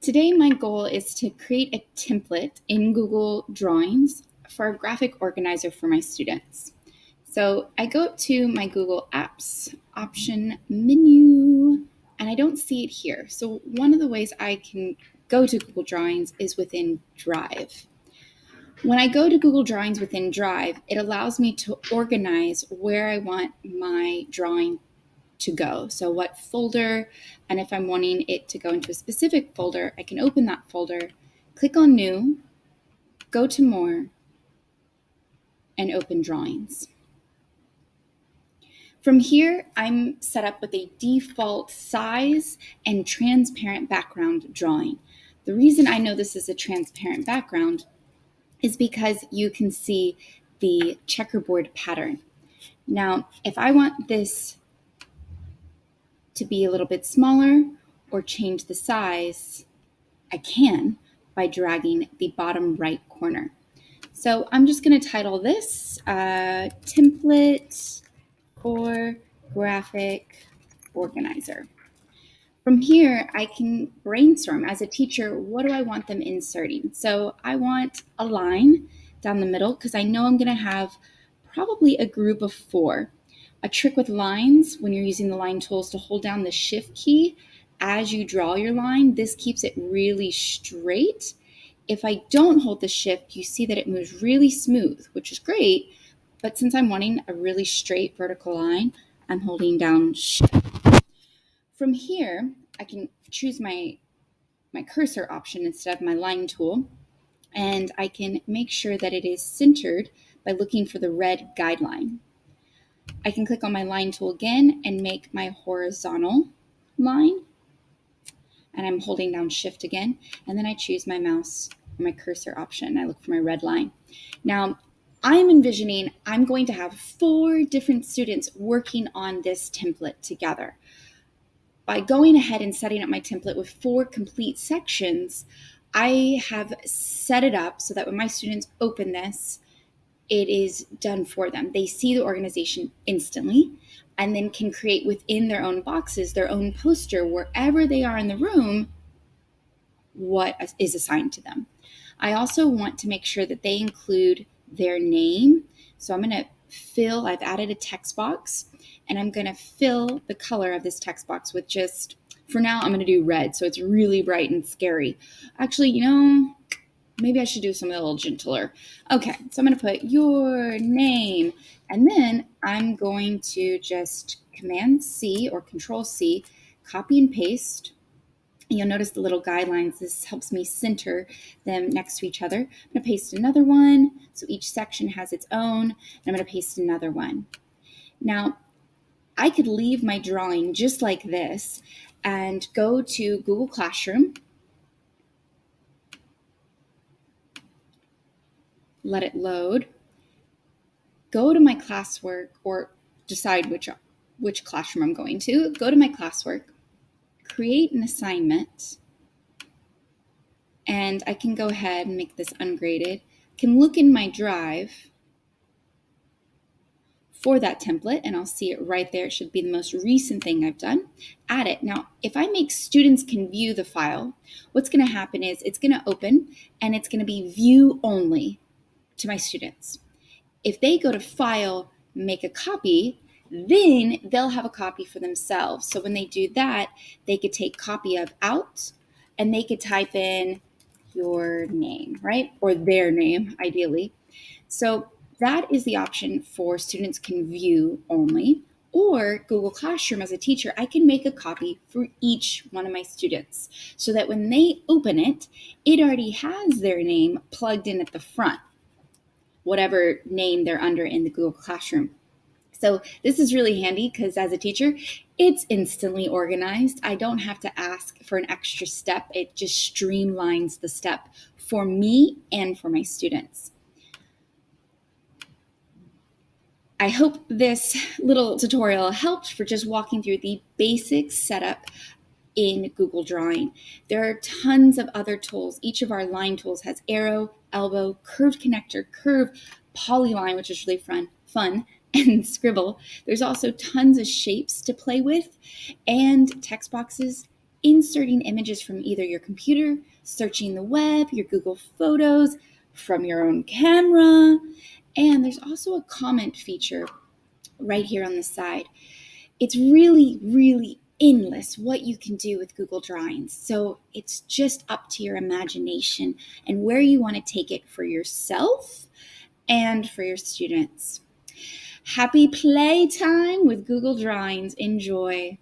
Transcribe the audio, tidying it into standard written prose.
Today, my goal is to create a template in Google Drawings for a graphic organizer for my students. So I go up to my Google Apps option menu, and I don't see it here. So one of the ways I can go to Google Drawings is within Drive. When I go to Google Drawings within Drive, it allows me to organize where I want my drawing to go. So what folder, and if I'm wanting it to go into a specific folder, I can open that folder, click on New, go to More, and open Drawings. From here, I'm set up with a default size and transparent background drawing. The reason I know this is a transparent background is because you can see the checkerboard pattern. Now, if I want this to be a little bit smaller or change the size, I can by dragging the bottom right corner. So I'm just going to title this Template for Graphic Organizer. From here, I can brainstorm as a teacher, what do I want them inserting? So I want a line down the middle because I know I'm going to have probably a group of 4. A trick with lines, when you're using the line tools, to hold down the shift key as you draw your line. This keeps it really straight. If I don't hold the shift, you see that it moves really smooth, which is great. But since I'm wanting a really straight vertical line, I'm holding down shift. From here, I can choose my cursor option instead of my line tool, and I can make sure that it is centered by looking for the red guideline. I can click on my line tool again and make my horizontal line, and I'm holding down shift again, and then I choose my mouse or my cursor option, and I look for my red line. Now, I'm envisioning I'm going to have 4 different students working on this template together. By going ahead and setting up my template with 4 complete sections, I have set it up so that when my students open this, it is done for them. They see the organization instantly and then can create within their own boxes, their own poster, wherever they are in the room, what is assigned to them. I also want to make sure that they include their name. So I'm going to fill, I've added a text box, and I'm going to fill the color of this text box with just, for now, I'm going to do red, so it's really bright and scary. Actually, maybe I should do something a little gentler. Okay, so I'm going to put your name, and then I'm going to just Command C or Control C, copy and paste. You'll notice the little guidelines. This helps me center them next to each other. I'm going to paste another one, so each section has its own, and I'm going to paste another one. Now, I could leave my drawing just like this and go to Google Classroom, let it load, go to my classwork, or decide which classroom I'm going to, go to my classwork, create an assignment, and I can go ahead and make this ungraded. I can look in my Drive for that template, and I'll see it right there. It should be the most recent thing I've done. Add it. Now, if I make students can view the file, what's going to happen is it's going to open, and it's going to be view only to my students. If they go to File, make a copy, then they'll have a copy for themselves. So when they do that, they could take copy of out, and they could type in your name, right? Or their name, ideally. So that is the option for students can view only. Or Google Classroom, as a teacher, I can make a copy for each one of my students so that when they open it, it already has their name plugged in at the front, whatever name they're under in the Google Classroom. So this is really handy because as a teacher, it's instantly organized. I don't have to ask for an extra step. It just streamlines the step for me and for my students. I hope this little tutorial helped for just walking through the basic setup in Google Drawing. There are tons of other tools. Each of our line tools has arrow, elbow, curved connector, curve, polyline, which is really fun, and scribble. There's also tons of shapes to play with, and text boxes inserting images from either your computer, searching the web, your Google Photos, from your own camera. And there's also a comment feature right here on the side. It's really, really endless what you can do with Google Drawings. So it's just up to your imagination and where you want to take it for yourself and for your students. Happy playtime with Google Drawings. Enjoy.